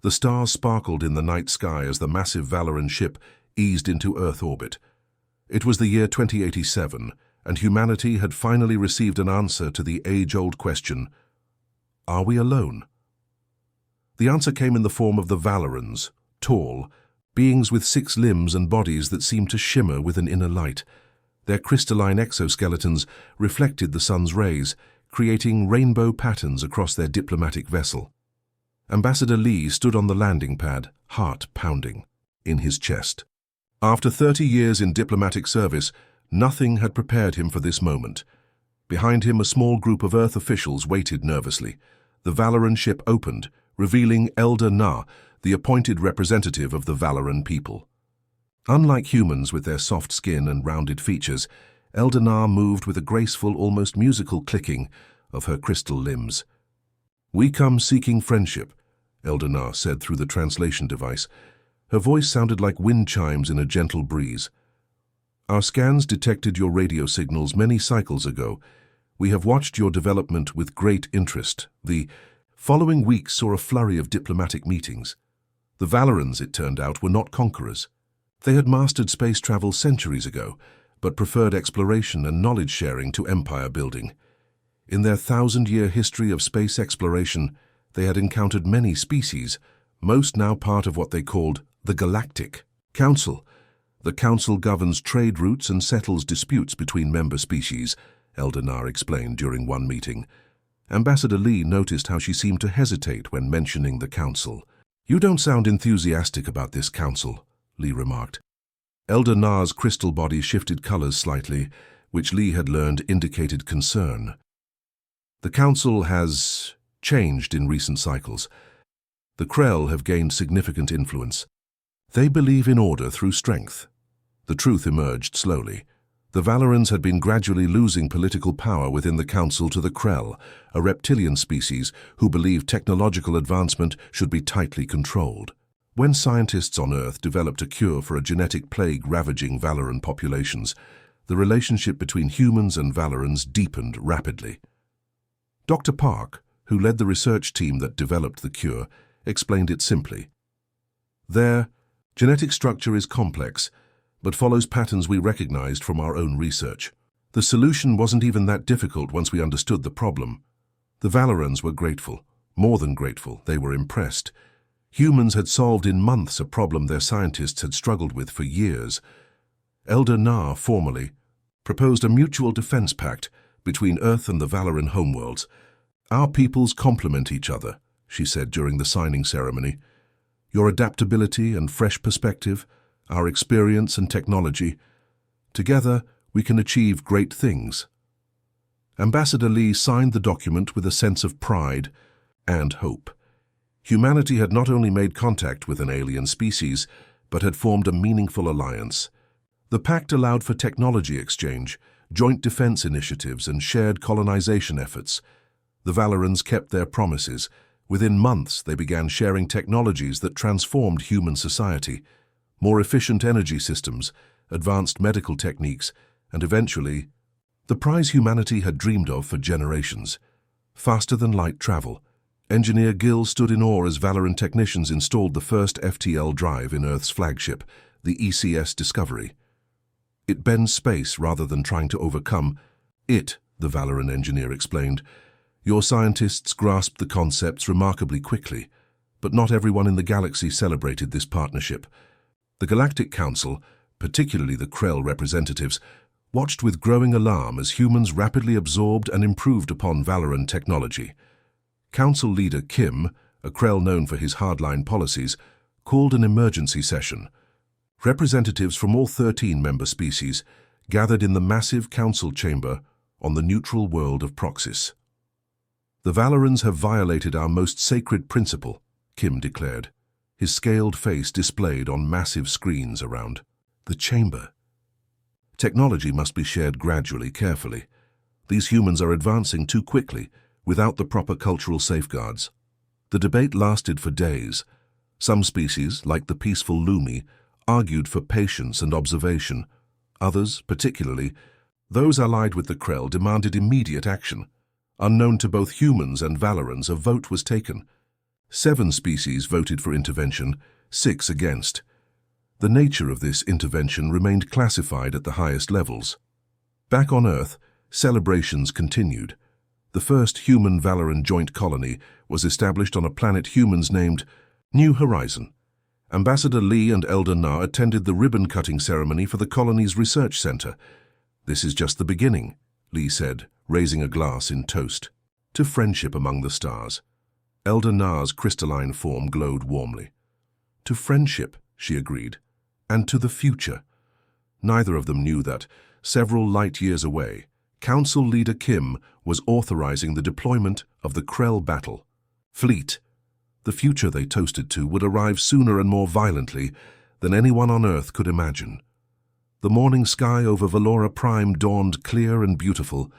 The stars sparkled in the night sky as the massive Valoran ship eased into Earth orbit. It was the year 2087, and humanity had finally received an answer to the age-old question, are we alone? The answer came in the form of the Valorans, tall, beings with 6 limbs and bodies that seemed to shimmer with an inner light. Their crystalline exoskeletons reflected the sun's rays, creating rainbow patterns across their diplomatic vessel. Ambassador Lee stood on the landing pad, heart pounding, in his chest. After 30 years in diplomatic service, nothing had prepared him for this moment. Behind him, a small group of Earth officials waited nervously. The Valoran ship opened, revealing Elder Na, the appointed representative of the Valoran people. Unlike humans with their soft skin and rounded features, Elder Na moved with a graceful, almost musical clicking of her crystal limbs. "We come seeking friendship," Elder Na said through the translation device. Her voice sounded like wind chimes in a gentle breeze. "Our scans detected your radio signals many cycles ago. We have watched your development with great interest." The following weeks saw a flurry of diplomatic meetings. The Valorans, it turned out, were not conquerors. They had mastered space travel centuries ago, but preferred exploration and knowledge-sharing to empire building. In their 1,000-year history of space exploration, they had encountered many species, most now part of what they called the Galactic Council. The Council governs trade routes and settles disputes between member species, Elder Na explained during one meeting. Ambassador Lee noticed how she seemed to hesitate when mentioning the Council. "You don't sound enthusiastic about this Council," Lee remarked. Elder Na's crystal body shifted colors slightly, which Lee had learned indicated concern. "The Council has changed in recent cycles. The Krell have gained significant influence. They believe in order through strength." The truth emerged slowly. The Valorans had been gradually losing political power within the Council to the Krell, a reptilian species who believed technological advancement should be tightly controlled. When scientists on Earth developed a cure for a genetic plague ravaging Valoran populations, the relationship between humans and Valorans deepened rapidly. Dr. Park, who led the research team that developed the cure, explained it simply. "Their genetic structure is complex, but follows patterns we recognized from our own research. The solution wasn't even that difficult once we understood the problem." The Valorans were grateful. More than grateful, they were impressed. Humans had solved in months a problem their scientists had struggled with for years. Elder Na, formally, proposed a mutual defense pact between Earth and the Valoran homeworlds. "Our peoples complement each other," she said during the signing ceremony. "Your adaptability and fresh perspective, our experience and technology. Together, we can achieve great things." Ambassador Lee signed the document with a sense of pride and hope. Humanity had not only made contact with an alien species, but had formed a meaningful alliance. The pact allowed for technology exchange, joint defense initiatives, and shared colonization efforts. The Valorans kept their promises. Within months, they began sharing technologies that transformed human society. More efficient energy systems, advanced medical techniques, and eventually, the prize humanity had dreamed of for generations: faster-than-light travel. Engineer Gill stood in awe as Valoran technicians installed the first FTL drive in Earth's flagship, the ECS Discovery. "It bends space rather than trying to overcome it," the Valoran engineer explained. "Your scientists grasped the concepts remarkably quickly, but not everyone in the galaxy celebrated this partnership." The Galactic Council, particularly the Krell representatives, watched with growing alarm as humans rapidly absorbed and improved upon Valoran technology. Council leader Kim, a Krell known for his hardline policies, called an emergency session. Representatives from all 13 member species gathered in the massive council chamber on the neutral world of Proxys. "The Valorans have violated our most sacred principle," Kim declared, his scaled face displayed on massive screens around the chamber. "Technology must be shared gradually, carefully. These humans are advancing too quickly, without the proper cultural safeguards." The debate lasted for days. Some species, like the peaceful Lumi, argued for patience and observation. Others, particularly those allied with the Krell, demanded immediate action. Unknown to both humans and Valorans, a vote was taken. 7 species voted for intervention, 6 against. The nature of this intervention remained classified at the highest levels. Back on Earth, celebrations continued. The first human Valoran joint colony was established on a planet humans named New Horizon. Ambassador Lee and Elder Na attended the ribbon-cutting ceremony for the colony's research center. "This is just the beginning," Lee said, raising a glass in toast. "To friendship among the stars." Elder Na's crystalline form glowed warmly. "To friendship," she agreed, "and to the future." Neither of them knew that, several light years away, Council Leader Kim was authorizing the deployment of the Krell battle fleet. The future they toasted to would arrive sooner and more violently than anyone on Earth could imagine. The morning sky over Valora Prime dawned clear and beautiful,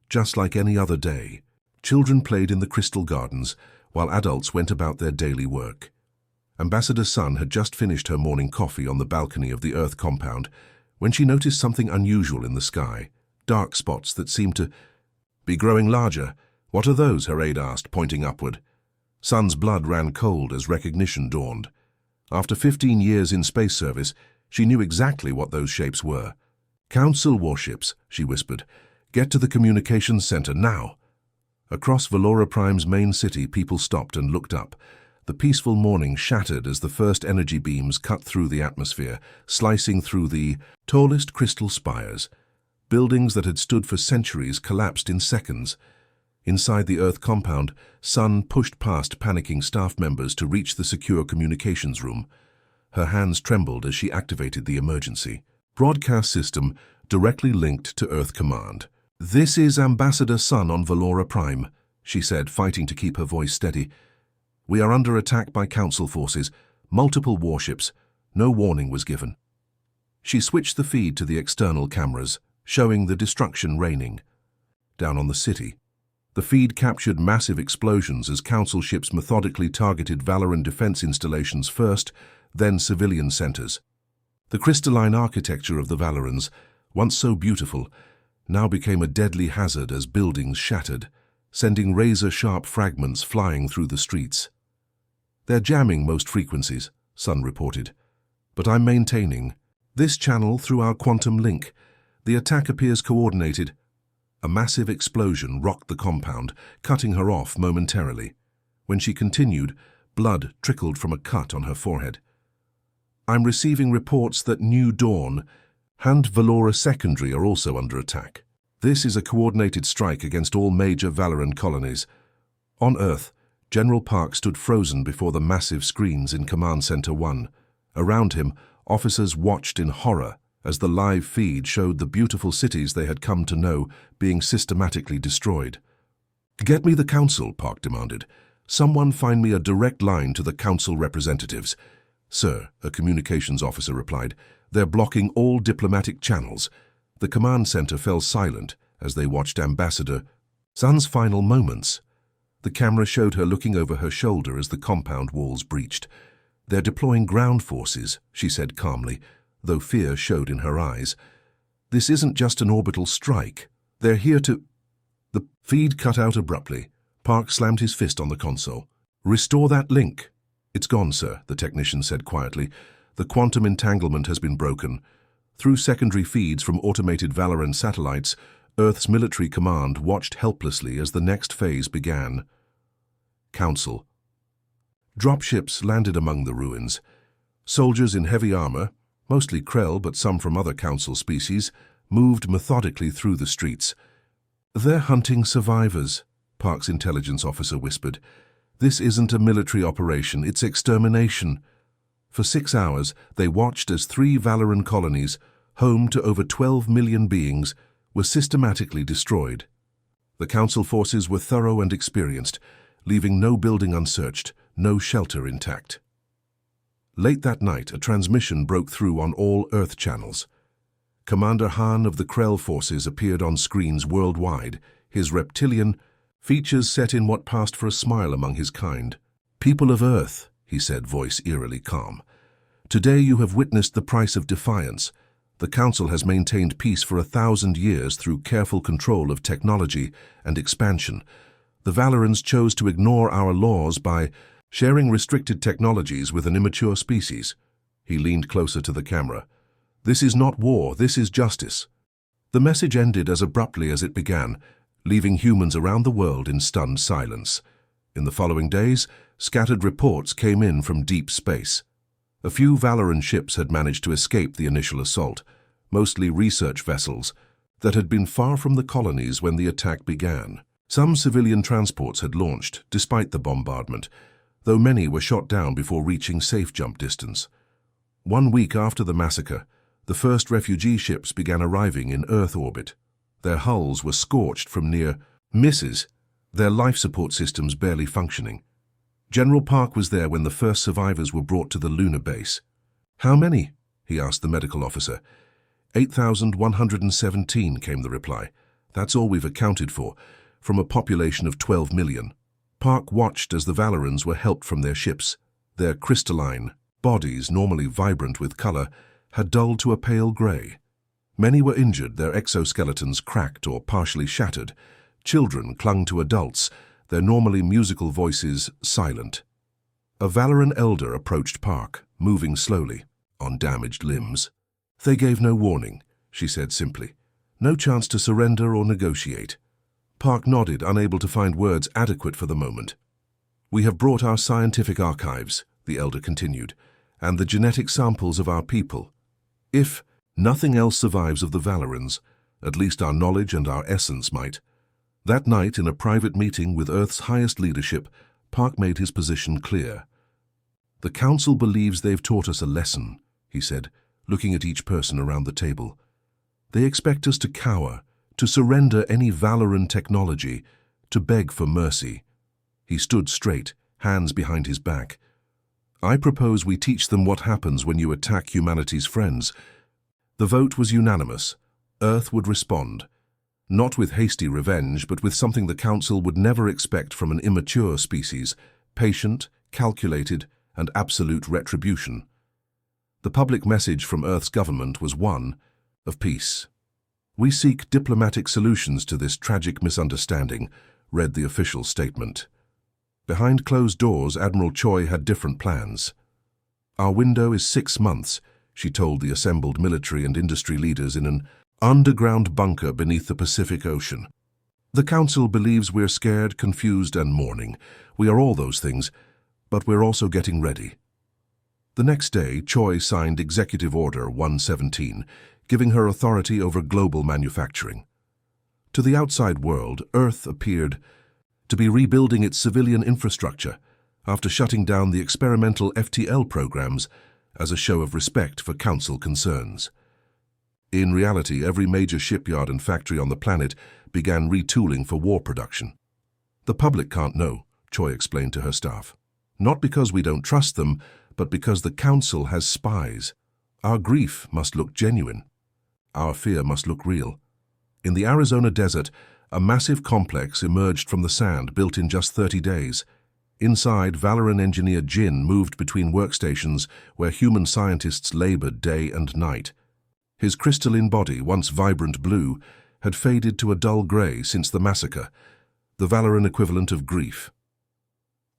just like any other day. Children played in the crystal gardens, while adults went about their daily work. Ambassador Sun had just finished her morning coffee on the balcony of the Earth compound when she noticed something unusual in the sky, dark spots that seemed to be growing larger. "What are those?" her aide asked, pointing upward. Sun's blood ran cold as recognition dawned. After 15 years in space service, she knew exactly what those shapes were. "Council warships," she whispered. "Get to the communications center now." Across Valora Prime's main city, people stopped and looked up. The peaceful morning shattered as the first energy beams cut through the atmosphere, slicing through the tallest crystal spires. Buildings that had stood for centuries collapsed in seconds. Inside the Earth compound, Sun pushed past panicking staff members to reach the secure communications room. Her hands trembled as she activated the emergency broadcast system directly linked to Earth Command. "This is Ambassador Sun on Valora Prime," she said, fighting to keep her voice steady. "We are under attack by Council forces, multiple warships. No warning was given." She switched the feed to the external cameras, showing the destruction raining. Down on the city, the feed captured massive explosions as Council ships methodically targeted Valoran defense installations first, then civilian centers. The crystalline architecture of the Valorans, once so beautiful, now became a deadly hazard as buildings shattered, sending razor-sharp fragments flying through the streets. "They're jamming most frequencies," Sun reported. "But I'm maintaining this channel through our quantum link. The attack appears coordinated." A massive explosion rocked the compound, cutting her off momentarily. When she continued, blood trickled from a cut on her forehead. "I'm receiving reports that New Dawn and Valora Secondary are also under attack. This is a coordinated strike against all major Valoran colonies." On Earth, General Park stood frozen before the massive screens in Command Center 1. Around him, officers watched in horror as the live feed showed the beautiful cities they had come to know being systematically destroyed. "Get me the Council," Park demanded. "Someone find me a direct line to the Council representatives." "Sir," a communications officer replied, "they're blocking all diplomatic channels." The command center fell silent as they watched Ambassador Sun's final moments. The camera showed her looking over her shoulder as the compound walls breached. "They're deploying ground forces," she said calmly, though fear showed in her eyes. "This isn't just an orbital strike. They're here to—" The feed cut out abruptly. Park slammed his fist on the console. "Restore that link." "It's gone, sir," the technician said quietly. "The quantum entanglement has been broken." Through secondary feeds from automated Valoran satellites, Earth's military command watched helplessly as the next phase began. Council. Dropships landed among the ruins. Soldiers in heavy armor, mostly Krell but some from other Council species, moved methodically through the streets. "They're hunting survivors," Park's intelligence officer whispered. "This isn't a military operation, it's extermination." For 6 hours, they watched as 3 Valoran colonies, home to over 12 million beings, were systematically destroyed. The Council forces were thorough and experienced, leaving no building unsearched, no shelter intact. Late that night, a transmission broke through on all Earth channels. Commander Han of the Krell forces appeared on screens worldwide, his reptilian features set in what passed for a smile among his kind. "People of Earth," he said, voice eerily calm, "today you have witnessed the price of defiance. The Council has maintained peace for 1,000 years through careful control of technology and expansion. The Valorans chose to ignore our laws by sharing restricted technologies with an immature species. He leaned closer to the camera. This is not war, this is justice. The message ended as abruptly as it began, leaving humans around the world in stunned silence. In the following days, scattered reports came in from deep space. A few Valoran ships had managed to escape the initial assault, mostly research vessels that had been far from the colonies when the attack began. Some civilian transports had launched, despite the bombardment, though many were shot down before reaching safe jump distance. 1 week after the massacre, the first refugee ships began arriving in Earth orbit. Their hulls were scorched from near misses, their life support systems barely functioning. General Park was there when the first survivors were brought to the lunar base. "How many?" he asked the medical officer. 8,117, came the reply. "That's all we've accounted for, from a population of 12 million. Park watched as the Valorans were helped from their ships. Their crystalline bodies, normally vibrant with color, had dulled to a pale gray. Many were injured, their exoskeletons cracked or partially shattered. Children clung to adults, their normally musical voices silent. A Valoran elder approached Park, moving slowly, on damaged limbs. "They gave no warning," she said simply. "No chance to surrender or negotiate." Park nodded, unable to find words adequate for the moment. "We have brought our scientific archives," the elder continued, "and the genetic samples of our people. If nothing else survives of the Valorans, at least our knowledge and our essence might." That night, in a private meeting with Earth's highest leadership, Park made his position clear. "The Council believes they've taught us a lesson," he said, looking at each person around the table. "They expect us to cower, to surrender any Valoran technology, to beg for mercy." He stood straight, hands behind his back. "I propose we teach them what happens when you attack humanity's friends." The vote was unanimous. Earth would respond. Not with hasty revenge, but with something the Council would never expect from an immature species: patient, calculated, and absolute retribution. The public message from Earth's government was one of peace. "We seek diplomatic solutions to this tragic misunderstanding," read the official statement. Behind closed doors, Admiral Choi had different plans. "Our window is 6 months," she told the assembled military and industry leaders in an underground bunker beneath the Pacific Ocean. "The Council believes we're scared, confused, and mourning. We are all those things, but we're also getting ready." The next day, Choi signed Executive Order 117, giving her authority over global manufacturing. To the outside world, Earth appeared to be rebuilding its civilian infrastructure after shutting down the experimental FTL programs as a show of respect for Council concerns. In reality, every major shipyard and factory on the planet began retooling for war production. "The public can't know," Choi explained to her staff. "Not because we don't trust them, but because the Council has spies. Our grief must look genuine. Our fear must look real." In the Arizona desert, a massive complex emerged from the sand, built in just 30 days. Inside, Valoran engineer Jin moved between workstations where human scientists labored day and night. His crystalline body, once vibrant blue, had faded to a dull gray since the massacre, the Valoran equivalent of grief.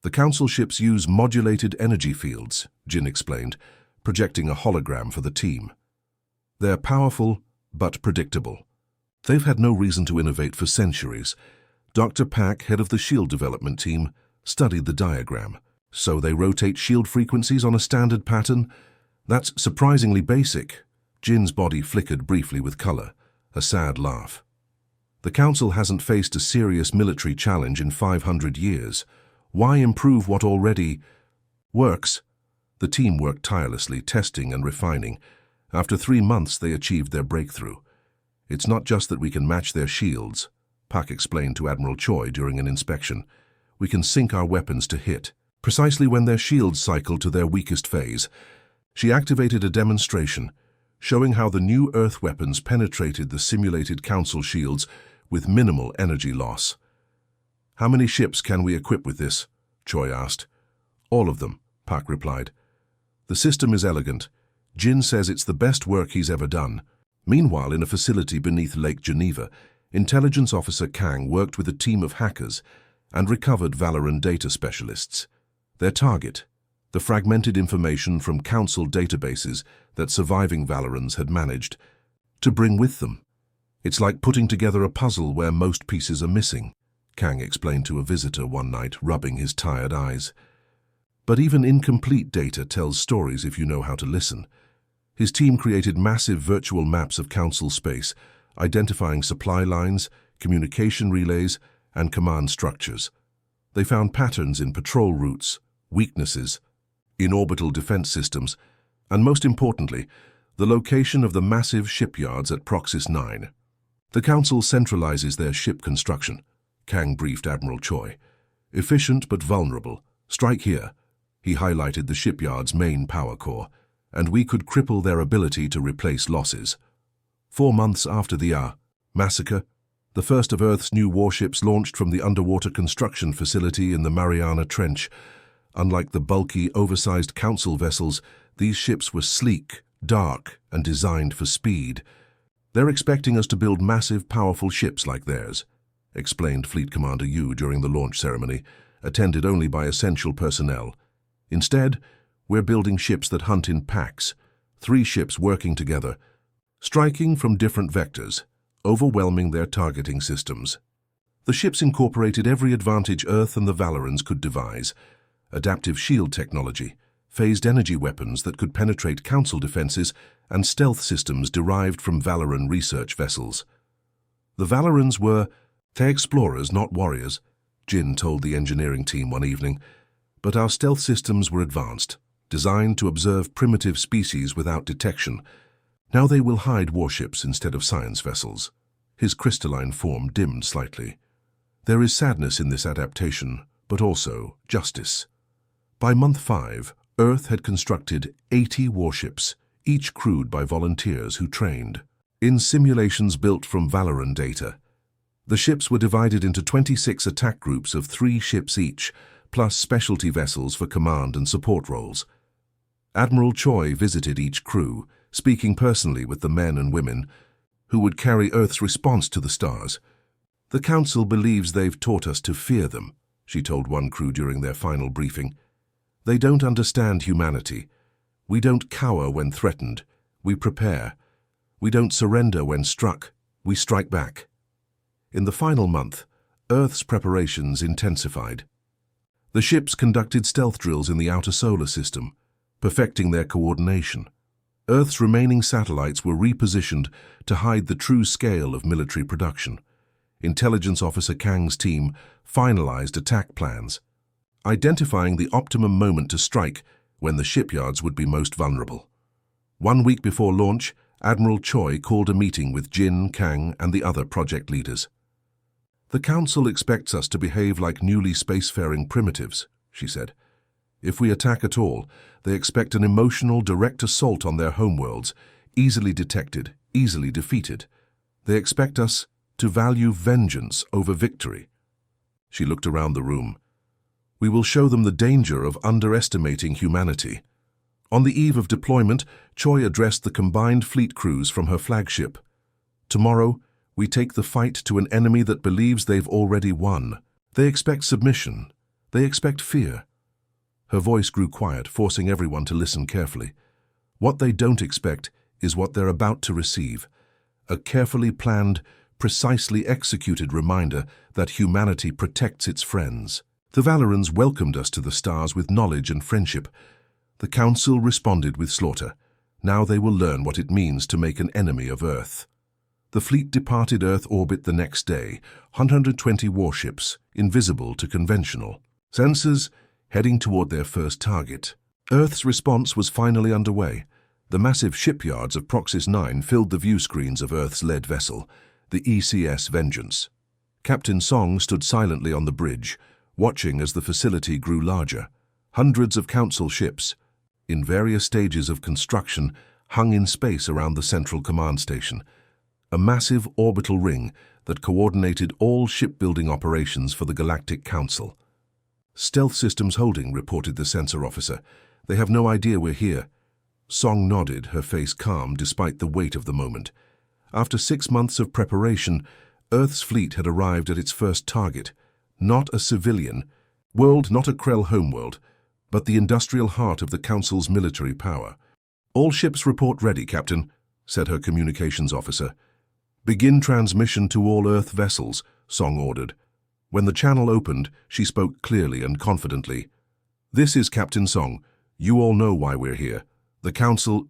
"The Council ships use modulated energy fields," Jin explained, projecting a hologram for the team. "They're powerful, but predictable. They've had no reason to innovate for centuries." Dr. Pak, head of the shield development team, studied the diagram. "So they rotate shield frequencies on a standard pattern? That's surprisingly basic." Jin's body flickered briefly with color, a sad laugh. "The Council hasn't faced a serious military challenge in 500 years. Why improve what already works?" The team worked tirelessly, testing and refining. After 3 months, they achieved their breakthrough. "It's not just that we can match their shields," Pak explained to Admiral Choi during an inspection. "We can sync our weapons to hit, precisely when their shields cycle to their weakest phase." She activated a demonstration, showing how the new Earth weapons penetrated the simulated Council shields with minimal energy loss. "How many ships can we equip with this?" Choi asked. "All of them," Pak replied. "The system is elegant. Jin says it's the best work he's ever done." Meanwhile, in a facility beneath Lake Geneva, Intelligence Officer Kang worked with a team of hackers and recovered Valoran data specialists. Their target, the fragmented information from Council databases that surviving Valorans had managed to bring with them. It's like putting together a puzzle where most pieces are missing, Kang explained to a visitor one night, rubbing his tired eyes. But even incomplete data tells stories if you know how to listen. His team created massive virtual maps of Council space, identifying supply lines, communication relays, and command structures. They found patterns in patrol routes, weaknesses, in orbital defense systems, and most importantly, the location of the massive shipyards at Proxys 9. The Council centralizes their ship construction, Kang briefed Admiral Choi. Efficient but vulnerable. Strike here. He highlighted the shipyard's main power core, and we could cripple their ability to replace losses. 4 months after the massacre, the first of Earth's new warships launched from the underwater construction facility in the Mariana Trench. Unlike the bulky, oversized Council vessels, these ships were sleek, dark, and designed for speed. They're expecting us to build massive, powerful ships like theirs, explained Fleet Commander Yu during the launch ceremony, attended only by essential personnel. Instead, we're building ships that hunt in packs, 3 ships working together, striking from different vectors, overwhelming their targeting systems. The ships incorporated every advantage Earth and the Valorans could devise: adaptive shield technology, phased energy weapons that could penetrate Council defenses, and stealth systems derived from Valoran research vessels. The Valorans were explorers, not warriors, Jin told the engineering team one evening, but our stealth systems were advanced, designed to observe primitive species without detection. Now they will hide warships instead of science vessels. His crystalline form dimmed slightly. There is sadness in this adaptation, but also justice. By month 5, Earth had constructed 80 warships, each crewed by volunteers who trained in simulations built from Valoran data. The ships were divided into 26 attack groups of 3 ships each, plus specialty vessels for command and support roles. Admiral Choi visited each crew, speaking personally with the men and women who would carry Earth's response to the stars. The Council believes they've taught us to fear them, she told one crew during their final briefing. They don't understand humanity. We don't cower when threatened. We prepare. We don't surrender when struck. We strike back. In the final month, Earth's preparations intensified. The ships conducted stealth drills in the outer solar system, perfecting their coordination. Earth's remaining satellites were repositioned to hide the true scale of military production. Intelligence Officer Kang's team finalized attack plans, identifying the optimum moment to strike when the shipyards would be most vulnerable. 1 week before launch, Admiral Choi called a meeting with Jin, Kang, and the other project leaders. The Council expects us to behave like newly spacefaring primitives, she said. If we attack at all, they expect an emotional, direct assault on their homeworlds, easily detected, easily defeated. They expect us to value vengeance over victory. She looked around the room. We will show them the danger of underestimating humanity. On the eve of deployment, Choi addressed the combined fleet crews from her flagship. Tomorrow, we take the fight to an enemy that believes they've already won. They expect submission. They expect fear. Her voice grew quiet, forcing everyone to listen carefully. What they don't expect is what they're about to receive. A carefully planned, precisely executed reminder that humanity protects its friends. The Valorans welcomed us to the stars with knowledge and friendship. The Council responded with slaughter. Now they will learn what it means to make an enemy of Earth. The fleet departed Earth orbit the next day, 120 warships, invisible to conventional sensors, heading toward their first target. Earth's response was finally underway. The massive shipyards of Proxys 9 filled the view screens of Earth's lead vessel, the ECS Vengeance. Captain Song stood silently on the bridge, watching as the facility grew larger. Hundreds of Council ships, in various stages of construction, hung in space around the central command station, a massive orbital ring that coordinated all shipbuilding operations for the Galactic Council. Stealth Systems Holding, reported the sensor officer. They have no idea we're here. Song nodded, her face calm despite the weight of the moment. After 6 months of preparation, Earth's fleet had arrived at its first target. Not a civilian world, not a Krell homeworld, but the industrial heart of the Council's military power. "All ships report ready, Captain," said her communications officer. "Begin transmission to all Earth vessels," Song ordered. When the channel opened, she spoke clearly and confidently. "This is Captain Song. You all know why we're here. The Council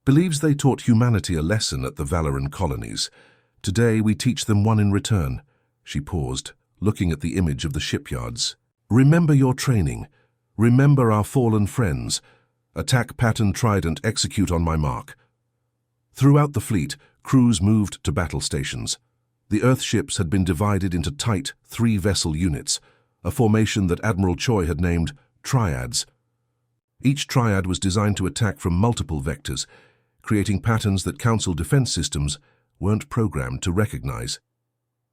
believes they taught humanity a lesson at the Valoran colonies. Today we teach them one in return." She paused, looking at the image of the shipyards. "Remember your training. Remember our fallen friends. Attack pattern Trident, execute on my mark." Throughout the fleet, crews moved to battle stations. The Earth ships had been divided into tight 3-vessel units, a formation that Admiral Choi had named triads. Each triad was designed to attack from multiple vectors, creating patterns that Council defense systems weren't programmed to recognize.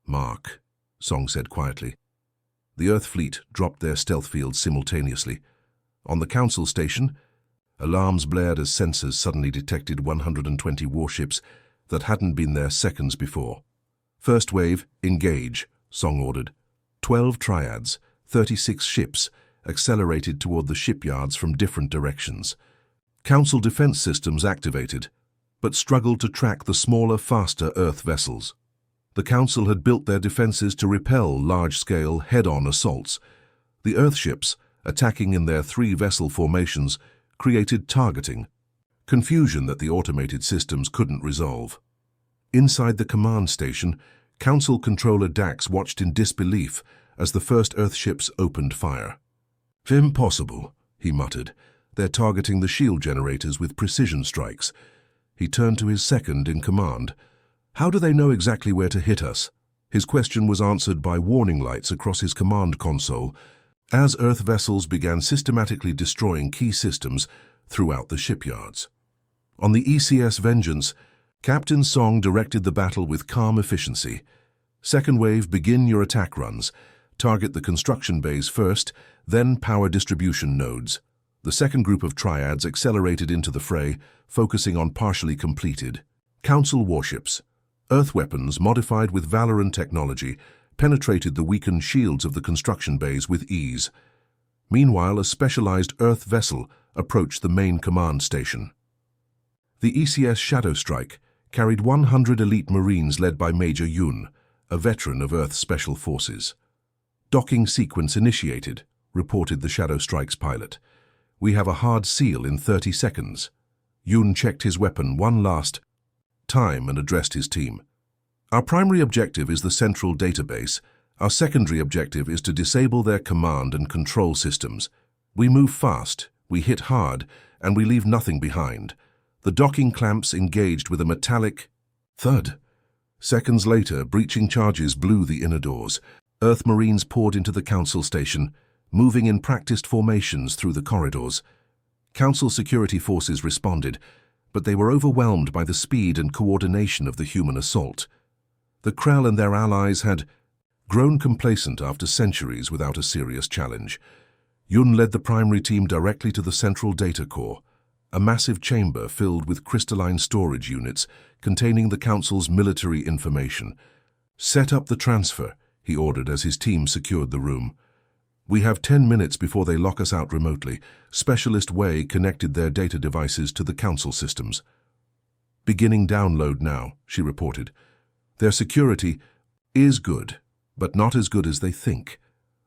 "Mark," Song said quietly. The Earth fleet dropped their stealth fields simultaneously. On the Council station, alarms blared as sensors suddenly detected 120 warships that hadn't been there seconds before. "First wave, engage," Song ordered. 12 triads, 36 ships, accelerated toward the shipyards from different directions. Council defense systems activated, but struggled to track the smaller, faster Earth vessels. The Council had built their defenses to repel large-scale, head-on assaults. The Earth ships, attacking in their 3-vessel formations, created targeting, confusion that the automated systems couldn't resolve. Inside the command station, Council controller Dax watched in disbelief as the first Earth ships opened fire. "Impossible," he muttered. "They're targeting the shield generators with precision strikes." He turned to his second in command. "How do they know exactly where to hit us?" His question was answered by warning lights across his command console as Earth vessels began systematically destroying key systems throughout the shipyards. On the ECS Vengeance, Captain Song directed the battle with calm efficiency. "Second wave, begin your attack runs. Target the construction bays first, then power distribution nodes." The second group of triads accelerated into the fray, focusing on partially completed Council warships. Earth weapons, modified with Valoran technology, penetrated the weakened shields of the construction bays with ease. Meanwhile, a specialized Earth vessel approached the main command station. The ECS Shadow Strike carried 100 elite Marines led by Major Yun, a veteran of Earth Special Forces. "Docking sequence initiated," reported the Shadow Strike's pilot. "We have a hard seal in 30 seconds. Yun checked his weapon one last time and addressed his team. "Our primary objective is the central database. Our secondary objective is to disable their command and control systems. We move fast, we hit hard, and we leave nothing behind." The docking clamps engaged with a metallic thud. Seconds later, breaching charges blew the inner doors. Earth Marines poured into the Council station, moving in practiced formations through the corridors. Council security forces responded, but they were overwhelmed by the speed and coordination of the human assault. The Krell and their allies had grown complacent after centuries without a serious challenge. Yun led the primary team directly to the central data core, a massive chamber filled with crystalline storage units containing the Council's military information. "Set up the transfer," he ordered as his team secured the room. "We have 10 minutes before they lock us out remotely." Specialist Wei connected their data devices to the Council systems. "Beginning download now," she reported. "Their security is good, but not as good as they think."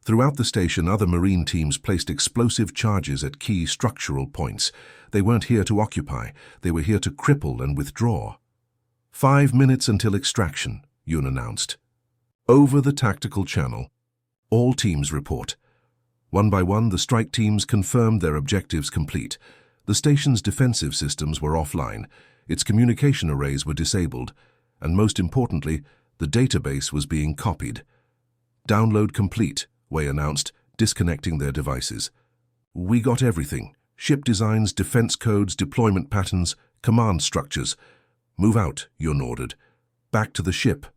Throughout the station, other Marine teams placed explosive charges at key structural points. They weren't here to occupy, they were here to cripple and withdraw. 5 minutes until extraction," Yun announced. Over the tactical channel, all teams report. One by one, the strike teams confirmed their objectives complete. The station's defensive systems were offline, its communication arrays were disabled, and most importantly, the database was being copied. "Download complete," Wei announced, disconnecting their devices. "We got everything. Ship designs, defense codes, deployment patterns, command structures. Move out," Yun ordered. "Back to the ship."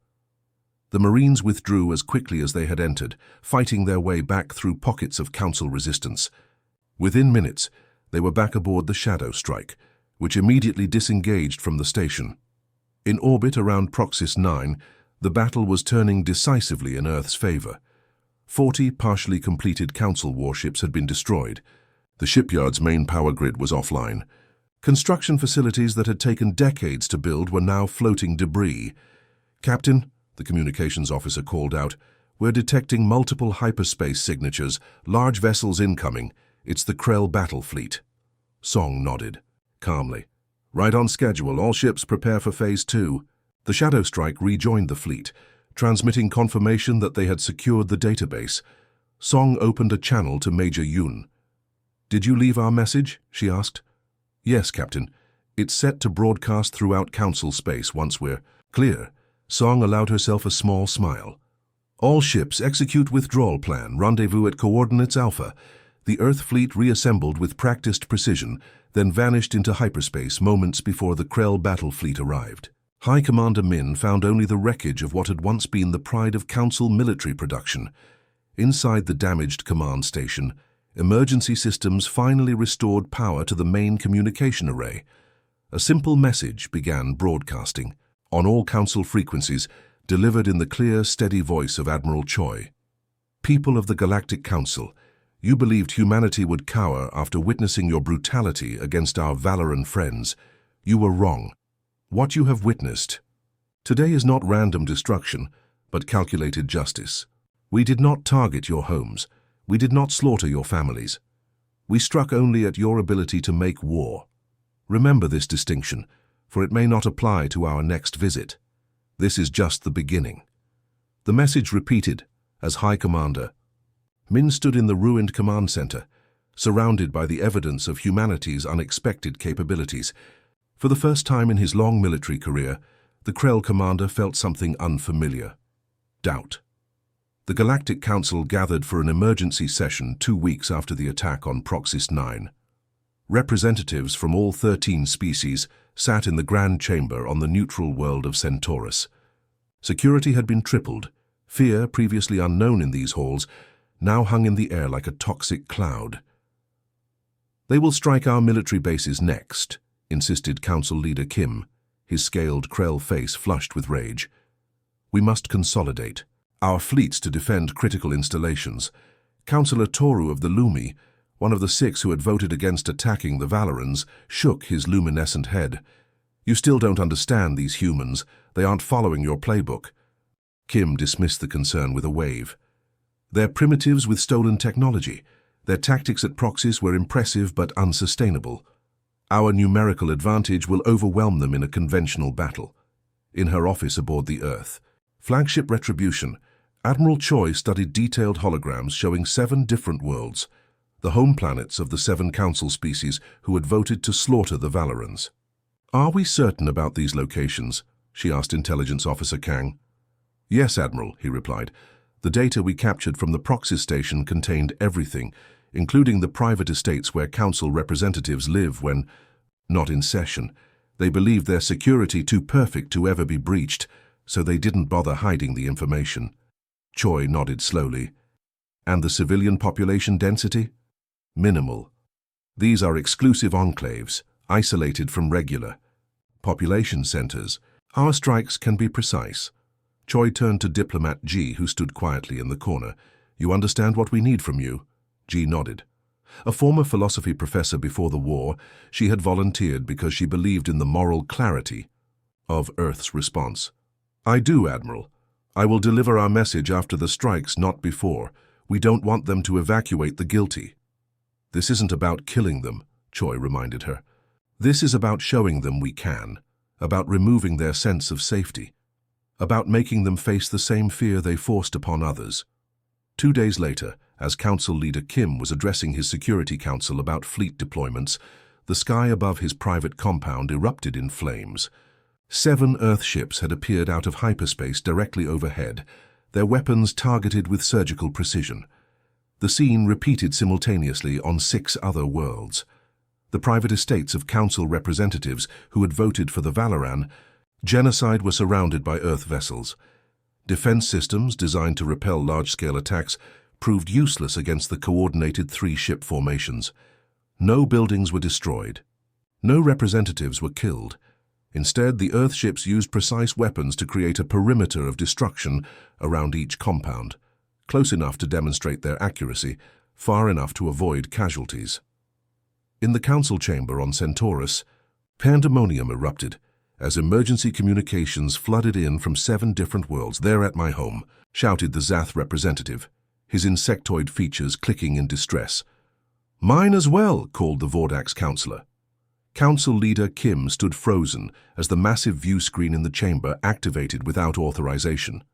The Marines withdrew as quickly as they had entered, fighting their way back through pockets of Council resistance. Within minutes, they were back aboard the Shadow Strike, which immediately disengaged from the station. In orbit around Proxys 9, the battle was turning decisively in Earth's favor. 40 partially completed Council warships had been destroyed. The shipyard's main power grid was offline. Construction facilities that had taken decades to build were now floating debris. "Captain," the communications officer called out, "we're detecting multiple hyperspace signatures, large vessels incoming. It's the Krell battle fleet." Song nodded, calmly. "Right on schedule, all ships prepare for Phase 2. The Shadow Strike rejoined the fleet, transmitting confirmation that they had secured the database. Song opened a channel to Major Yun. "Did you leave our message?" she asked. "Yes, Captain. It's set to broadcast throughout Council space once we're clear." Song allowed herself a small smile. "All ships execute withdrawal plan, rendezvous at coordinates Alpha." The Earth fleet reassembled with practiced precision, then vanished into hyperspace moments before the Krell battle fleet arrived. High Commander Min found only the wreckage of what had once been the pride of Council military production. Inside the damaged command station, emergency systems finally restored power to the main communication array. A simple message began broadcasting, on all Council frequencies, delivered in the clear, steady voice of Admiral Choi. "People of the Galactic Council, you believed humanity would cower after witnessing your brutality against our Valoran friends. You were wrong. What you have witnessed today is not random destruction, but calculated justice. We did not target your homes. We did not slaughter your families. We struck only at your ability to make war. Remember this distinction, for it may not apply to our next visit. This is just the beginning." The message repeated, as High Commander. Min stood in the ruined command center, surrounded by the evidence of humanity's unexpected capabilities. For the first time in his long military career, the Krell commander felt something unfamiliar: doubt. The Galactic Council gathered for an emergency session 2 weeks after the attack on Proxys 9. Representatives from all 13 species sat in the Grand Chamber on the neutral world of Centaurus. Security had been tripled. Fear, previously unknown in these halls, now hung in the air like a toxic cloud. "They will strike our military bases next," insisted Council Leader Kim, his scaled Krell face flushed with rage. "We must consolidate our fleets to defend critical installations." Councillor Toru of the Lumi, one of the 6 who had voted against attacking the Valorans, shook his luminescent head. "You still don't understand these humans. They aren't following your playbook." Kim dismissed the concern with a wave. "They're primitives with stolen technology. Their tactics at Proxys were impressive but unsustainable. Our numerical advantage will overwhelm them in a conventional battle." In her office aboard the Earth, flagship Retribution, Admiral Choi studied detailed holograms showing 7 different worlds, the home planets of the 7 Council species who had voted to slaughter the Valorans. "Are we certain about these locations?" she asked Intelligence Officer Kang. "Yes, Admiral," he replied. "The data we captured from the Proxys station contained everything, including the private estates where Council representatives live when not in session. They believed their security too perfect to ever be breached, so they didn't bother hiding the information." Choi nodded slowly. "And the civilian population density?" "Minimal. These are exclusive enclaves, isolated from regular population centers. Our strikes can be precise." Choi turned to Diplomat G, who stood quietly in the corner. "You understand what we need from you?" G nodded. A former philosophy professor before the war, she had volunteered because she believed in the moral clarity of Earth's response. "I do, Admiral. I will deliver our message after the strikes, not before. We don't want them to evacuate the guilty." "This isn't about killing them," Choi reminded her. "This is about showing them we can, about removing their sense of safety, about making them face the same fear they forced upon others." 2 days later, as Council Leader Kim was addressing his Security Council about fleet deployments, the sky above his private compound erupted in flames. 7 Earth ships had appeared out of hyperspace directly overhead, their weapons targeted with surgical precision. The scene repeated simultaneously on 6 other worlds. The private estates of Council representatives who had voted for the Valoran genocide were surrounded by Earth vessels. Defense systems designed to repel large-scale attacks proved useless against the coordinated 3-ship formations. No buildings were destroyed. No representatives were killed. Instead, the Earth ships used precise weapons to create a perimeter of destruction around each compound, close enough to demonstrate their accuracy, far enough to avoid casualties. In the council chamber on Centaurus, pandemonium erupted as emergency communications flooded in from 7 different worlds. "They're at my home," shouted the Zath representative, his insectoid features clicking in distress. "Mine as well," called the Vordak's counselor. Council leader Kim stood frozen as the massive view screen in the chamber activated without authorization.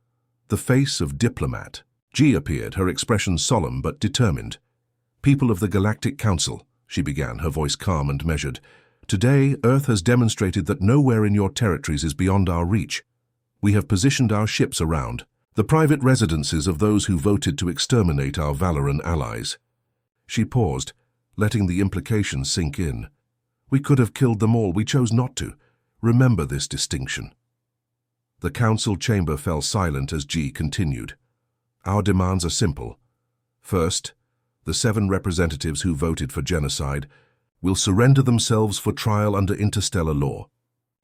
The face of Diplomat G appeared, her expression solemn but determined. "People of the Galactic Council," she began, her voice calm and measured, "today Earth has demonstrated that nowhere in your territories is beyond our reach. We have positioned our ships around the private residences of those who voted to exterminate our Valoran allies." She paused, letting the implications sink in. "We could have killed them all, we chose not to. Remember this distinction." The council chamber fell silent as G continued. "Our demands are simple. First, the 7 representatives who voted for genocide will surrender themselves for trial under interstellar law.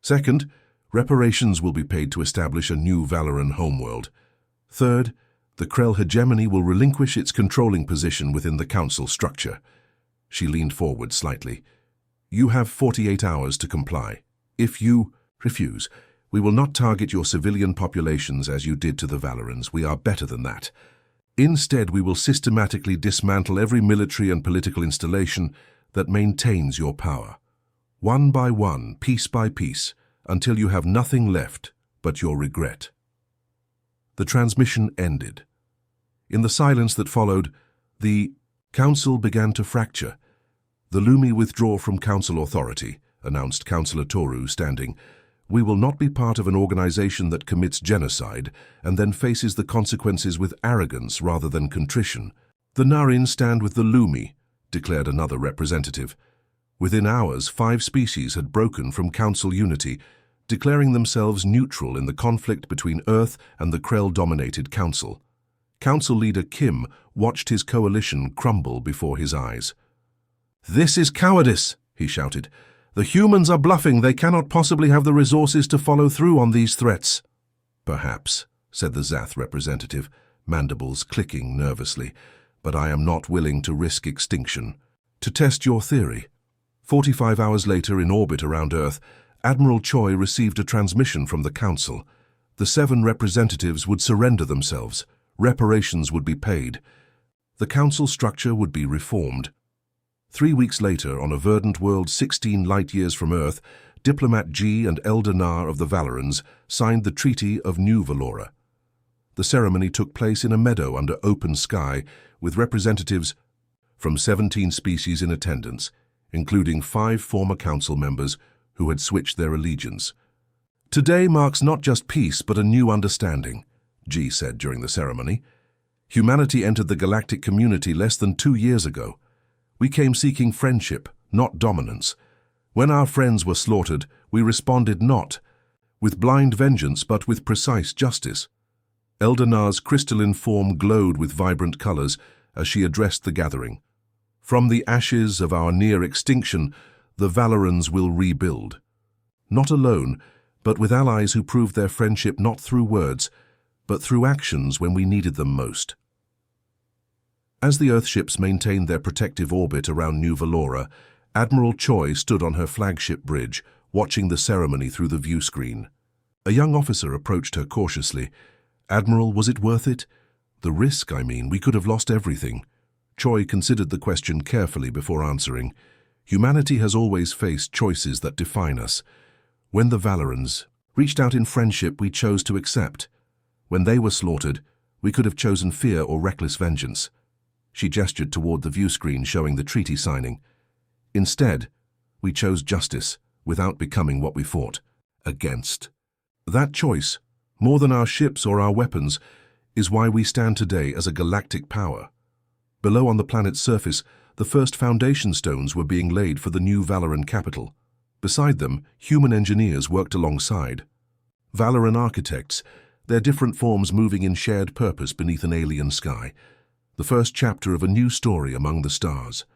Second, reparations will be paid to establish a new Valoran homeworld. Third, the Krell hegemony will relinquish its controlling position within the council structure." She leaned forward slightly. "You have 48 hours to comply. If you refuse, we will not target your civilian populations as you did to the Valorans. We are better than that. Instead, we will systematically dismantle every military and political installation that maintains your power. One by one, piece by piece, until you have nothing left but your regret." The transmission ended. In the silence that followed, the council began to fracture. "The Lumi withdraw from council authority," announced Councillor Toru, standing. "We will not be part of an organization that commits genocide and then faces the consequences with arrogance rather than contrition." "The Narin stand with the Lumi," declared another representative. Within hours, 5 species had broken from council unity, declaring themselves neutral in the conflict between Earth and the Krell-dominated council. Council leader Kim watched his coalition crumble before his eyes. "This is cowardice," he shouted. "The humans are bluffing. They cannot possibly have the resources to follow through on these threats." "Perhaps," said the Zath representative, mandibles clicking nervously, "but I am not willing to risk extinction. To test your theory." 45 hours later, in orbit around Earth, Admiral Choi received a transmission from the Council. The 7 representatives would surrender themselves. Reparations would be paid. The Council structure would be reformed. 3 weeks later, on a verdant world 16 light-years from Earth, Diplomat G and Elder Nar of the Valorans signed the Treaty of New Valora. The ceremony took place in a meadow under open sky, with representatives from 17 species in attendance, including 5 former council members who had switched their allegiance. "Today marks not just peace, but a new understanding," G said during the ceremony. "Humanity entered the galactic community less than 2 years ago. We came seeking friendship, not dominance. When our friends were slaughtered, we responded not with blind vengeance, but with precise justice." Elder Nar's crystalline form glowed with vibrant colors as she addressed the gathering. "From the ashes of our near extinction, the Valorans will rebuild. Not alone, but with allies who proved their friendship not through words, but through actions when we needed them most." As the Earthships maintained their protective orbit around New Valora, Admiral Choi stood on her flagship bridge, watching the ceremony through the view screen. A young officer approached her cautiously. "Admiral, was it worth it? The risk, I mean. We could have lost everything." Choi considered the question carefully before answering. "Humanity has always faced choices that define us. When the Valorans reached out in friendship, we chose to accept. When they were slaughtered, we could have chosen fear or reckless vengeance." She gestured toward the view screen showing the treaty signing. "Instead, we chose justice without becoming what we fought against. That choice, more than our ships or our weapons, is why we stand today as a galactic power." Below on the planet's surface, the first foundation stones were being laid for the new Valoran capital. Beside them, human engineers worked alongside. Valoran architects, their different forms moving in shared purpose beneath an alien sky. The first chapter of a new story among the stars.